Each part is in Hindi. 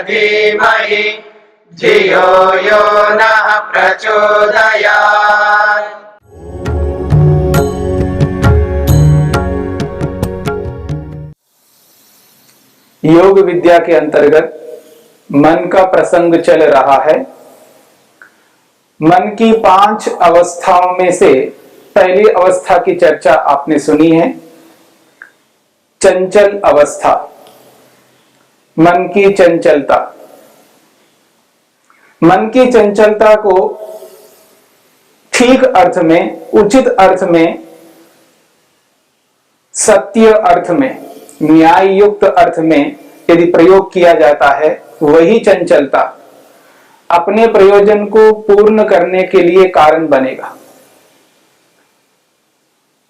धीमहि धियो यो नः प्रचोदयात्। योग विद्या के अंतर्गत मन का प्रसंग चल रहा है। मन की 5 अवस्थाओं में से पहली अवस्था की चर्चा आपने सुनी है, चंचल अवस्था, मन की चंचलता। मन की चंचलता को ठीक अर्थ में, उचित अर्थ में, सत्य अर्थ में, न्याय युक्त अर्थ में यदि प्रयोग किया जाता है, वही चंचलता अपने प्रयोजन को पूर्ण करने के लिए कारण बनेगा।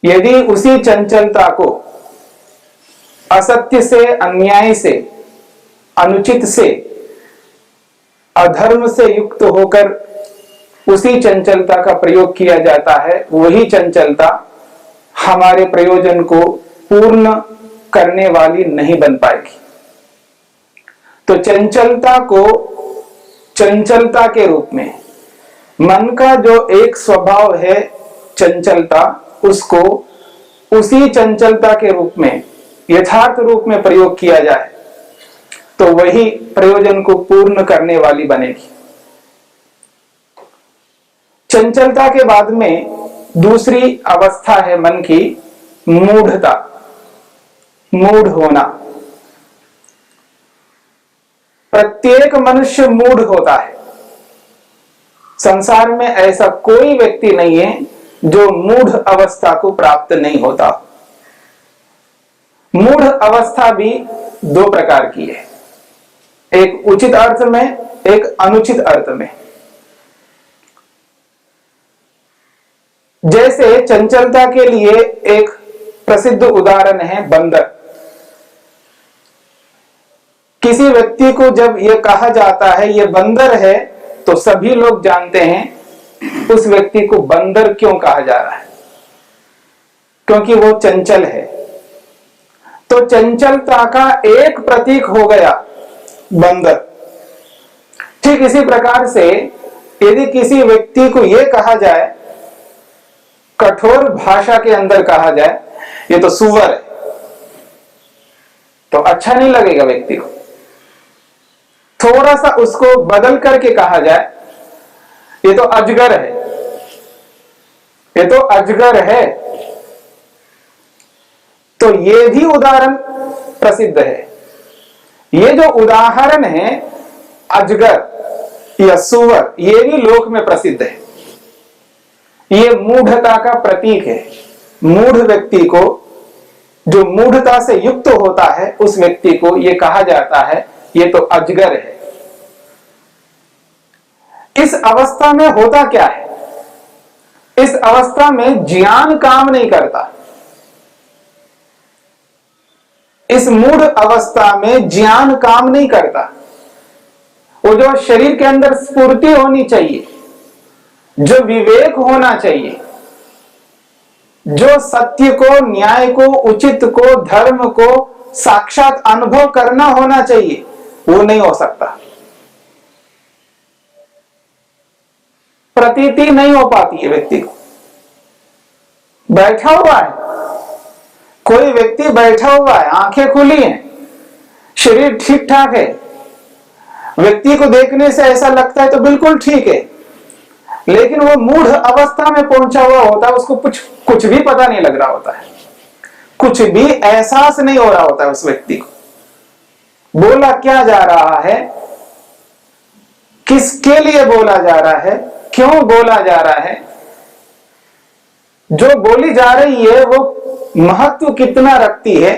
यदि उसी चंचलता को असत्य से, अन्याय से, अनुचित से, अधर्म से युक्त होकर उसी चंचलता का प्रयोग किया जाता है, वही चंचलता हमारे प्रयोजन को पूर्ण करने वाली नहीं बन पाएगी। तो चंचलता को चंचलता के रूप में, मन का जो एक स्वभाव है चंचलता, उसको उसी चंचलता के रूप में, यथार्थ रूप में प्रयोग किया जाए तो वही प्रयोजन को पूर्ण करने वाली बनेगी। चंचलता के बाद में दूसरी अवस्था है मन की मूढ़ता, मूढ़ होना। प्रत्येक मनुष्य मूढ़ होता है। संसार में ऐसा कोई व्यक्ति नहीं है जो मूढ़ अवस्था को प्राप्त नहीं होता। मूढ़ अवस्था भी 2 प्रकार की है, एक उचित अर्थ में, एक अनुचित अर्थ में। जैसे चंचलता के लिए एक प्रसिद्ध उदाहरण है बंदर। किसी व्यक्ति को जब यह कहा जाता है ये बंदर है, तो सभी लोग जानते हैं उस व्यक्ति को बंदर क्यों कहा जा रहा है, क्योंकि वो चंचल है। तो चंचलता का एक प्रतीक हो गया बंदर। ठीक इसी प्रकार से यदि किसी व्यक्ति को यह कहा जाए, कठोर भाषा के अंदर कहा जाए, ये तो सुअर है, तो अच्छा नहीं लगेगा व्यक्ति को। थोड़ा सा उसको बदल करके कहा जाए, ये तो अजगर है, ये तो अजगर है, तो ये भी उदाहरण प्रसिद्ध है। ये जो उदाहरण है अजगर या सुअर, ये भी लोक में प्रसिद्ध है। ये मूढ़ता का प्रतीक है। मूढ़ व्यक्ति को, जो मूढ़ता से युक्त होता है, उस व्यक्ति को यह कहा जाता है ये तो अजगर है। इस अवस्था में होता क्या है? इस अवस्था में ज्ञान काम नहीं करता। इस मूढ़ अवस्था में ज्ञान काम नहीं करता। वो जो शरीर के अंदर स्फूर्ति होनी चाहिए, जो विवेक होना चाहिए, जो सत्य को, न्याय को, उचित को, धर्म को साक्षात अनुभव करना होना चाहिए, वो नहीं हो सकता। प्रतीति नहीं हो पाती है व्यक्ति को। बैठा हुआ है कोई व्यक्ति, बैठा हुआ है, आंखें खुली हैं, शरीर ठीक ठाक है, व्यक्ति को देखने से ऐसा लगता है तो बिल्कुल ठीक है, लेकिन वो मूढ़ अवस्था में पहुंचा हुआ होता है, उसको कुछ भी पता नहीं लग रहा होता है, कुछ भी एहसास नहीं हो रहा होता है उस व्यक्ति को। बोला क्या जा रहा है, किसके लिए बोला जा रहा है, क्यों बोला जा रहा है, जो बोली जा रही है वो महत्व कितना रखती है,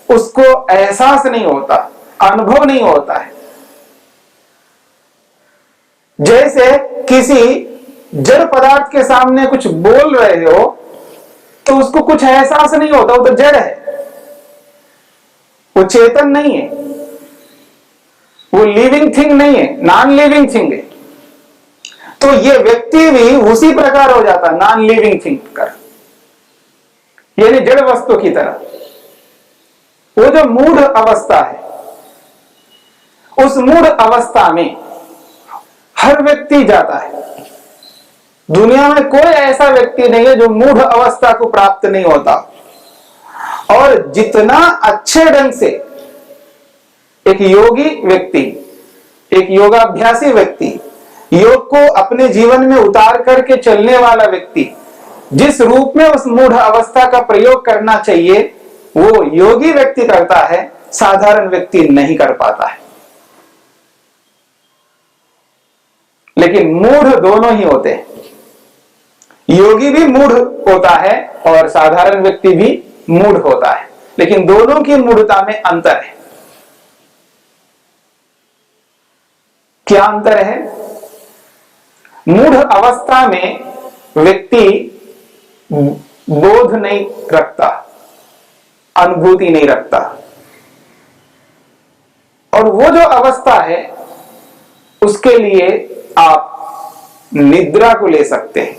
उसको एहसास नहीं होता, अनुभव नहीं होता है। जैसे किसी जड़ पदार्थ के सामने कुछ बोल रहे हो तो उसको कुछ एहसास नहीं होता, वो तो जड़ है, वो चेतन नहीं है, वो लिविंग थिंग नहीं है, नॉन लिविंग थिंग है। तो ये व्यक्ति भी उसी प्रकार हो जाता है, नॉन लिविंग थिंग कर, यानी जड़ वस्तु की तरह। वो जो मूढ़ अवस्था है, उस मूढ़ अवस्था में हर व्यक्ति जाता है। दुनिया में कोई ऐसा व्यक्ति नहीं है जो मूढ़ अवस्था को प्राप्त नहीं होता। और जितना अच्छे ढंग से एक योगी व्यक्ति, एक योगाभ्यासी व्यक्ति योग को अपने जीवन में उतार करके चलने वाला व्यक्ति जिस रूप में उस मूढ़ अवस्था का प्रयोग करना चाहिए वो योगी व्यक्ति करता है, साधारण व्यक्ति नहीं कर पाता है। लेकिन मूढ़ दोनों ही होते हैं, योगी भी मूढ़ होता है और साधारण व्यक्ति भी मूढ़ होता है, लेकिन दोनों की मूढ़ता में अंतर है। क्या अंतर है? मूढ़ अवस्था में व्यक्ति बोध नहीं रखता, अनुभूति नहीं रखता, और वो जो अवस्था है उसके लिए आप निद्रा को ले सकते हैं।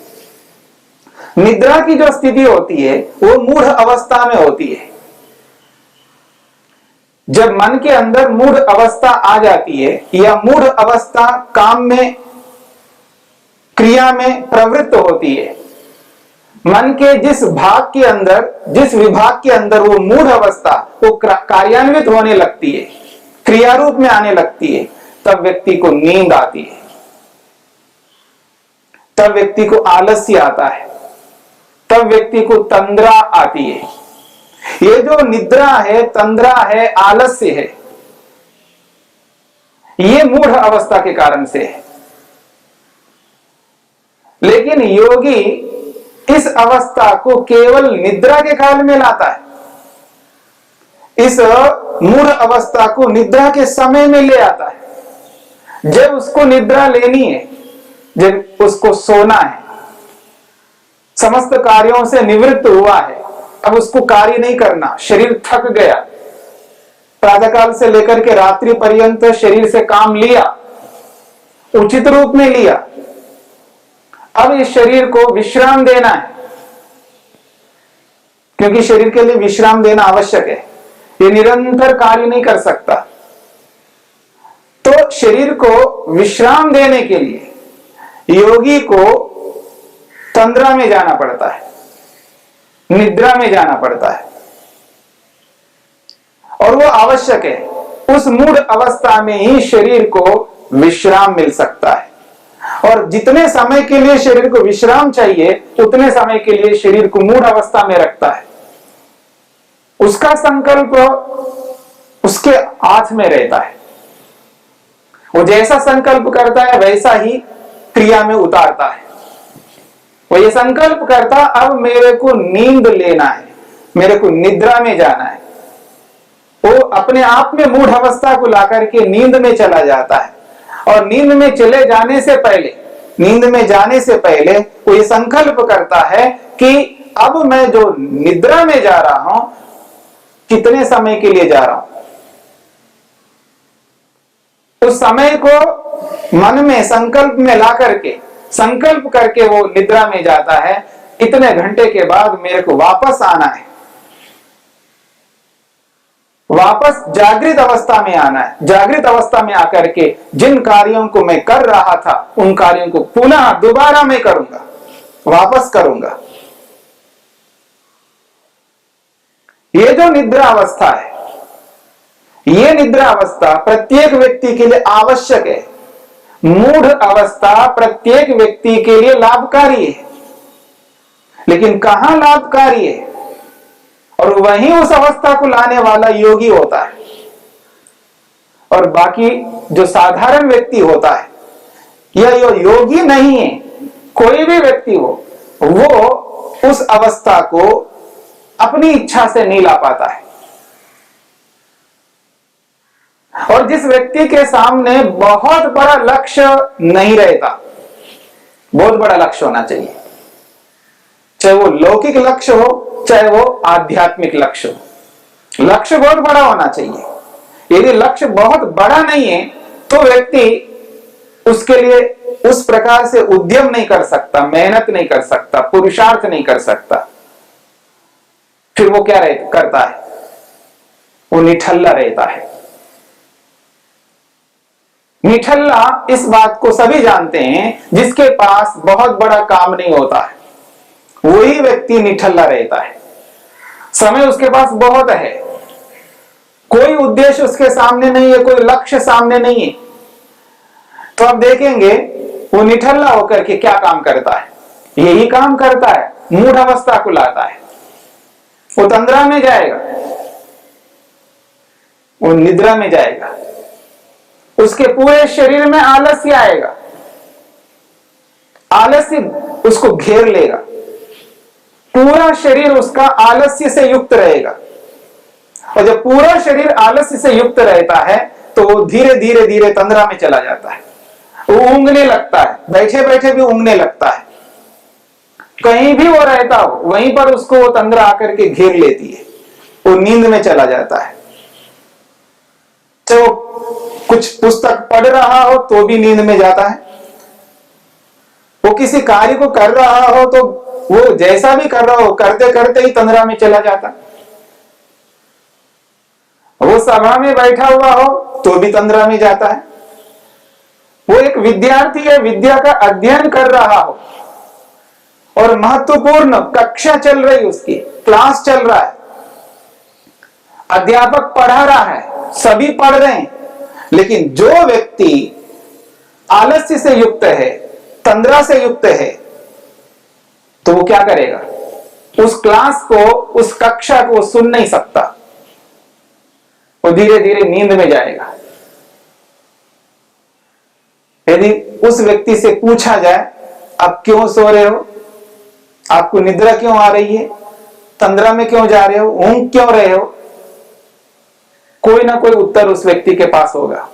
निद्रा की जो स्थिति होती है वो मूढ़ अवस्था में होती है। जब मन के अंदर मूढ़ अवस्था आ जाती है या मूढ़ अवस्था काम में, क्रिया में प्रवृत्त होती है, मन के जिस भाग के अंदर, जिस विभाग के अंदर वो मूढ़ अवस्था वो कार्यान्वित होने लगती है, क्रिया रूप में आने लगती है, तब व्यक्ति को नींद आती है, तब व्यक्ति को आलस्य आता है, तब व्यक्ति को तंद्रा आती है। ये जो निद्रा है, तंद्रा है, आलस्य है, ये मूढ़ अवस्था के कारण से है। लेकिन योगी इस अवस्था को केवल निद्रा के काल में लाता है। इस मूढ़ अवस्था को निद्रा के समय में ले आता है। जब उसको निद्रा लेनी है, जब उसको सोना है, समस्त कार्यों से निवृत्त हुआ है, अब उसको कार्य नहीं करना, शरीर थक गया, प्रातःकाल से लेकर के रात्रि पर्यंत शरीर से काम लिया, उचित रूप में लिया, अब इस शरीर को विश्राम देना है, क्योंकि शरीर के लिए विश्राम देना आवश्यक है, ये निरंतर कार्य नहीं कर सकता। तो शरीर को विश्राम देने के लिए योगी को तंद्रा में जाना पड़ता है, निद्रा में जाना पड़ता है, और वो आवश्यक है। उस मूढ़ अवस्था में ही शरीर को विश्राम मिल सकता है, और जितने समय के लिए शरीर को विश्राम चाहिए उतने समय के लिए शरीर को मूढ़ अवस्था में रखता है। उसका संकल्प उसके हाथ में रहता है, वो जैसा संकल्प करता है वैसा ही क्रिया में उतारता है। वो ये संकल्प करता अब मेरे को नींद लेना है, मेरे को निद्रा में जाना है, वो अपने आप में मूढ़ अवस्था को लाकर के नींद में चला जाता है। और नींद में चले जाने से पहले, नींद में जाने से पहले वो ये संकल्प करता है कि अब मैं जो निद्रा में जा रहा हूं कितने समय के लिए जा रहा हूं। उस समय को मन में संकल्प में ला करके, संकल्प करके वो निद्रा में जाता है, इतने घंटे के बाद मेरे को वापस आना है, वापस जागृत अवस्था में आना है। जागृत अवस्था में आकर के जिन कार्यों को मैं कर रहा था उन कार्यों को पुनः दोबारा मैं करूंगा, वापस करूंगा। ये जो निद्रा अवस्था है, ये निद्रा अवस्था प्रत्येक व्यक्ति के लिए आवश्यक है। मूढ़ अवस्था प्रत्येक व्यक्ति के लिए लाभकारी है, लेकिन कहां लाभकारी है? और वहीं उस अवस्था को लाने वाला योगी होता है। और बाकी जो साधारण व्यक्ति होता है या यो योगी नहीं है, कोई भी व्यक्ति हो, वो उस अवस्था को अपनी इच्छा से नहीं ला पाता है। और जिस व्यक्ति के सामने बहुत बड़ा लक्ष्य नहीं रहता, बहुत बड़ा लक्ष्य होना चाहिए, चाहे वो लौकिक लक्ष्य हो चाहे वो आध्यात्मिक लक्ष्य हो, लक्ष्य बहुत बड़ा होना चाहिए। यदि लक्ष्य बहुत बड़ा नहीं है तो व्यक्ति उसके लिए उस प्रकार से उद्यम नहीं कर सकता, मेहनत नहीं कर सकता, पुरुषार्थ नहीं कर सकता। फिर वो क्या करता है? वो निठल्ला रहता है। निठल्ला इस बात को सभी जानते हैं, जिसके पास बहुत बड़ा काम नहीं होता है वही व्यक्ति निठल्ला रहता है। समय उसके पास बहुत है, कोई उद्देश्य उसके सामने नहीं है, कोई लक्ष्य सामने नहीं है, तो अब देखेंगे वो निठल्ला होकर के क्या काम करता है। यही काम करता है, मूढ़ अवस्था को लाता है। वो तंद्रा में जाएगा, वो निद्रा में जाएगा, उसके पूरे शरीर में आलस्य आएगा, आलस्य उसको घेर लेगा, पूरा शरीर उसका आलस्य से युक्त रहेगा। और जब पूरा शरीर आलस्य से युक्त रहता है तो वो धीरे धीरे धीरे तंद्रा में चला जाता है। वो ऊँघने लगता है, बैठे बैठे भी ऊँघने लगता है, कहीं भी वो रहता हो वहीं पर उसको वो तंद्रा आकर के घेर लेती है, वो नींद में चला जाता है। तो कुछ पुस्तक पढ़ रहा हो तो भी नींद में जाता है, वो किसी कार्य को कर रहा हो तो वो जैसा भी कर रहा हो करते करते ही तंद्रा में चला जाता है। वो सभा में बैठा हुआ हो तो भी तंद्रा में जाता है। वो एक विद्यार्थी है, विद्या का अध्ययन कर रहा हो और महत्वपूर्ण कक्षा चल रही, उसकी क्लास चल रहा है, अध्यापक पढ़ा रहा है, सभी पढ़ रहे हैं, लेकिन जो व्यक्ति आलस्य से युक्त है, तंद्रा से युक्त है, तो वो क्या करेगा? उस क्लास को, उस कक्षा को सुन नहीं सकता, वो धीरे धीरे नींद में जाएगा। यदि उस व्यक्ति से पूछा जाए आप क्यों सो रहे हो, आपको निद्रा क्यों आ रही है, तंद्रा में क्यों जा रहे हो, ऊँघ क्यों रहे हो, कोई ना कोई उत्तर उस व्यक्ति के पास होगा।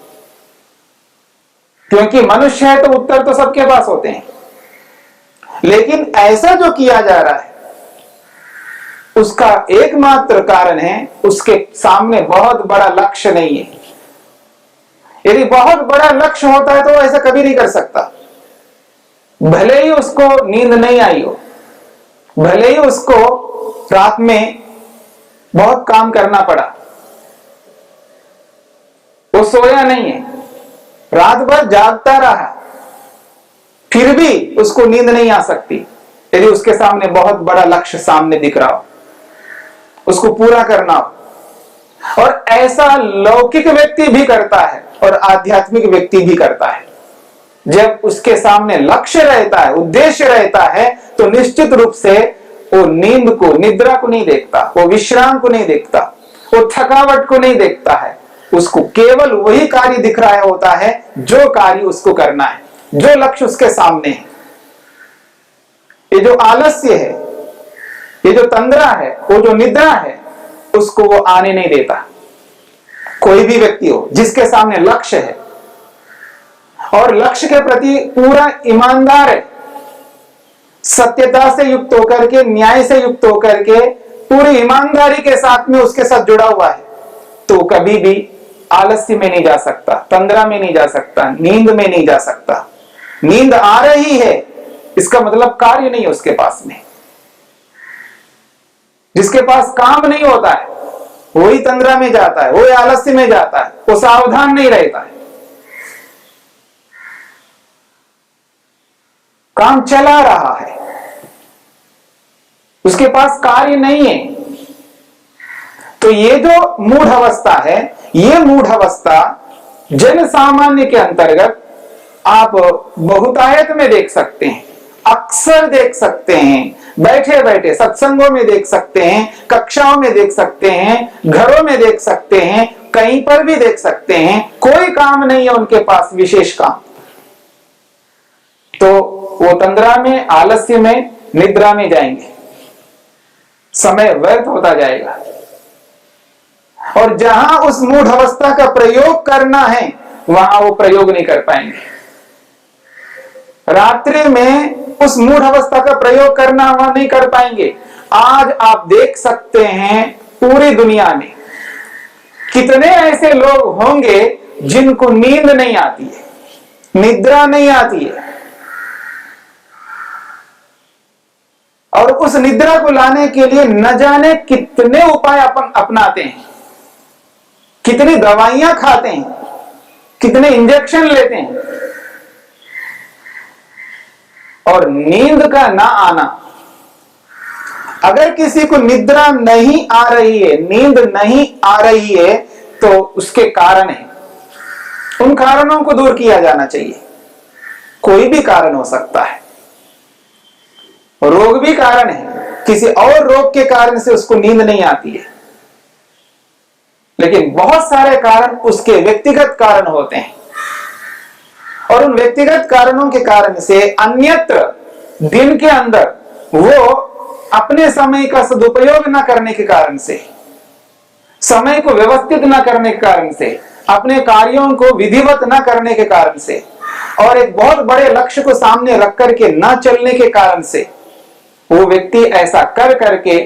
क्योंकि मनुष्य है तो उत्तर तो सबके पास होते हैं, लेकिन ऐसा जो किया जा रहा है उसका एकमात्र कारण है उसके सामने बहुत बड़ा लक्ष्य नहीं है। यदि बहुत बड़ा लक्ष्य होता है तो ऐसा कभी नहीं कर सकता। भले ही उसको नींद नहीं आई हो, भले ही उसको रात में बहुत काम करना पड़ा, वो सोया नहीं है, रात भर जागता रहा, फिर भी उसको नींद नहीं आ सकती। यदि उसके सामने बहुत बड़ा लक्ष्य सामने दिख रहा हो, उसको पूरा करना हो। और ऐसा लौकिक व्यक्ति भी करता है और आध्यात्मिक व्यक्ति भी करता है। जब उसके सामने लक्ष्य रहता है, उद्देश्य रहता है, तो निश्चित रूप से वो नींद को, निद्रा को नहीं देखता, वो विश्राम को नहीं देखता, वो थकावट को नहीं देखता है। उसको केवल वही कार्य दिख रहा होता है जो कार्य उसको करना है, जो लक्ष्य उसके सामने है। ये जो आलस्य है, ये जो तंद्रा है, वो जो निद्रा है, उसको वो आने नहीं देता। कोई भी व्यक्ति हो जिसके सामने लक्ष्य है और लक्ष्य के प्रति पूरा ईमानदार है, सत्यता से युक्त होकर के, न्याय से युक्त होकर के, पूरी ईमानदारी के साथ में उसके साथ जुड़ा हुआ है, तो कभी भी आलस्य में नहीं जा सकता, तंद्रा में नहीं जा सकता, नींद में नहीं जा सकता। नींद आ रही है इसका मतलब कार्य नहीं है उसके पास में। जिसके पास काम नहीं होता है वही तंद्रा में जाता है, वही आलस्य में जाता है, वो सावधान नहीं रहता है। काम चला रहा है, उसके पास कार्य नहीं है। तो ये जो मूढ़ अवस्था है, ये मूढ़ अवस्था जन सामान्य के अंतर्गत आप बहुतायत में देख सकते हैं, अक्सर देख सकते हैं, बैठे बैठे सत्संगों में देख सकते हैं, कक्षाओं में देख सकते हैं, घरों में देख सकते हैं, कहीं पर भी देख सकते हैं। कोई काम नहीं है उनके पास, विशेष काम, तो वो तंद्रा में, आलस्य में, निद्रा में जाएंगे, समय व्यर्थ होता जाएगा। और जहां उस मूढ़ अवस्था का प्रयोग करना है वहां वो प्रयोग नहीं कर पाएंगे। रात्रि में उस मूढ़ अवस्था का प्रयोग करना वहां नहीं कर पाएंगे। आज आप देख सकते हैं पूरी दुनिया में कितने ऐसे लोग होंगे जिनको नींद नहीं आती है, निद्रा नहीं आती है, और उस निद्रा को लाने के लिए न जाने कितने उपाय अपन अपनाते हैं, कितनी दवाइयां खाते हैं, कितने इंजेक्शन लेते हैं, और नींद का ना आना। अगर किसी को निद्रा नहीं आ रही है, नींद नहीं आ रही है, तो उसके कारण है, उन कारणों को दूर किया जाना चाहिए। कोई भी कारण हो सकता है, रोग भी कारण है, किसी और रोग के कारण से उसको नींद नहीं आती है, लेकिन बहुत सारे कारण उसके व्यक्तिगत कारण होते हैं, और उन व्यक्तिगत कारणों के कारण से अन्यत्र दिन के अंदर वो अपने समय का सदुपयोग न करने के कारण से, समय को व्यवस्थित न करने के कारण से, अपने कार्यों को विधिवत न करने के कारण से, और एक बहुत बड़े लक्ष्य को सामने रख करके न चलने के कारण से वो व्यक्ति ऐसा कर करके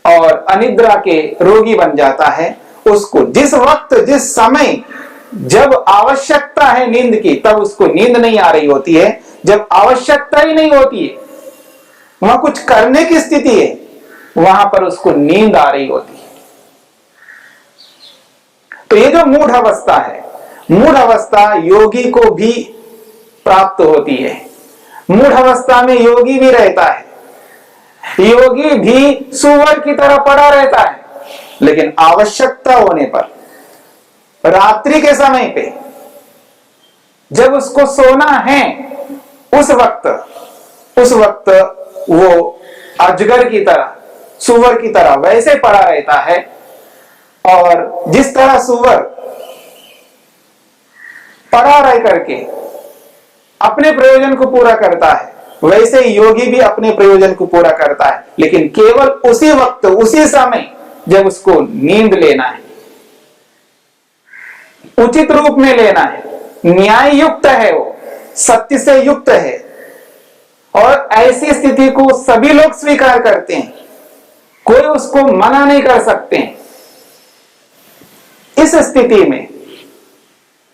और अनिद्रा के रोगी बन जाता है। उसको जिस वक्त, जिस समय जब आवश्यकता है नींद की, तब उसको नींद नहीं आ रही होती है। जब आवश्यकता ही नहीं होती है, वहां कुछ करने की स्थिति है, वहां पर उसको नींद आ रही होती है। तो ये जो मूढ़ अवस्था है, मूढ़ अवस्था योगी को भी प्राप्त होती है। मूढ़ अवस्था में योगी भी रहता है, योगी भी सुअर की तरह पड़ा रहता है, लेकिन आवश्यकता होने पर, रात्रि के समय पे जब उसको सोना है, उस वक्त वो अजगर की तरह, सुअर की तरह वैसे पड़ा रहता है। और जिस तरह सुअर पड़ा रह करके अपने प्रयोजन को पूरा करता है, वैसे ही योगी भी अपने प्रयोजन को पूरा करता है, लेकिन केवल उसी वक्त, उसी समय जब उसको नींद लेना है, उचित रूप में लेना है, न्याय युक्त है, वो सत्य से युक्त है, और ऐसी स्थिति को सभी लोग स्वीकार करते हैं, कोई उसको मना नहीं कर सकते हैं। इस स्थिति में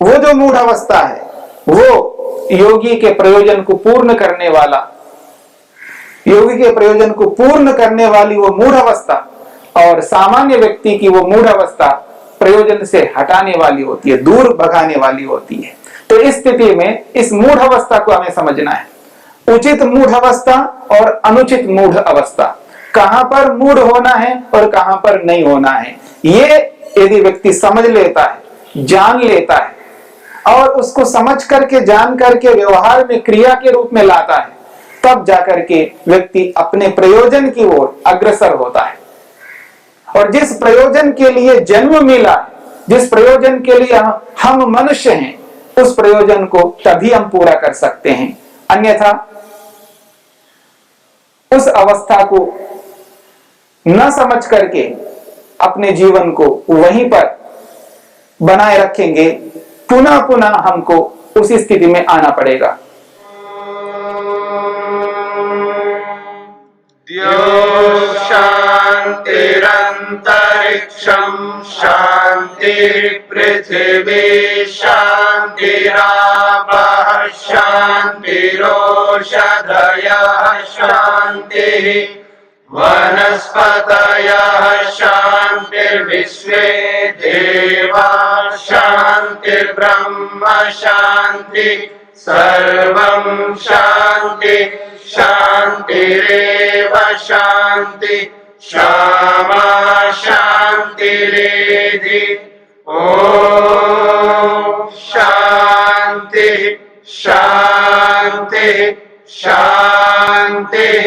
वो जो मूढ़ अवस्था है, वो योगी के प्रयोजन को पूर्ण करने वाला, योगी के प्रयोजन को पूर्ण करने वाली वो मूढ़ अवस्था, और सामान्य व्यक्ति की वो मूढ़ अवस्था प्रयोजन से हटाने वाली होती है, दूर भगाने वाली होती है। तो इस स्थिति में इस मूढ़ अवस्था को हमें समझना है, उचित मूढ़ अवस्था और अनुचित मूढ़ अवस्था, कहां पर मूढ़ होना है और कहां पर नहीं होना है। ये यदि व्यक्ति समझ लेता है, जान लेता है, और उसको समझ करके, जान करके व्यवहार में, क्रिया के रूप में लाता है, तब जाकर के व्यक्ति अपने प्रयोजन की ओर अग्रसर होता है। और जिस प्रयोजन के लिए जन्म मिला, जिस प्रयोजन के लिए हम मनुष्य हैं, उस प्रयोजन को तभी हम पूरा कर सकते हैं। अन्यथा उस अवस्था को न समझ करके अपने जीवन को वहीं पर बनाए रखेंगे, पुनः पुनः हमको उसी स्थिति में आना पड़ेगा। द्यौः शान्तिरन्तरिक्षं शान्तिः पृथिवी शान्तिरापः शान्तिरोषधयः शान्तिः वनस्पतयः शान्तिर्विश्वे देवाः शान्तिर्ब्रह्म शान्तिः सर्वं शान्ति शान्तिरेव शान्ति क्षमा शान्तिरेधि ॐ शान्तिः शान्तिः शान्तिः।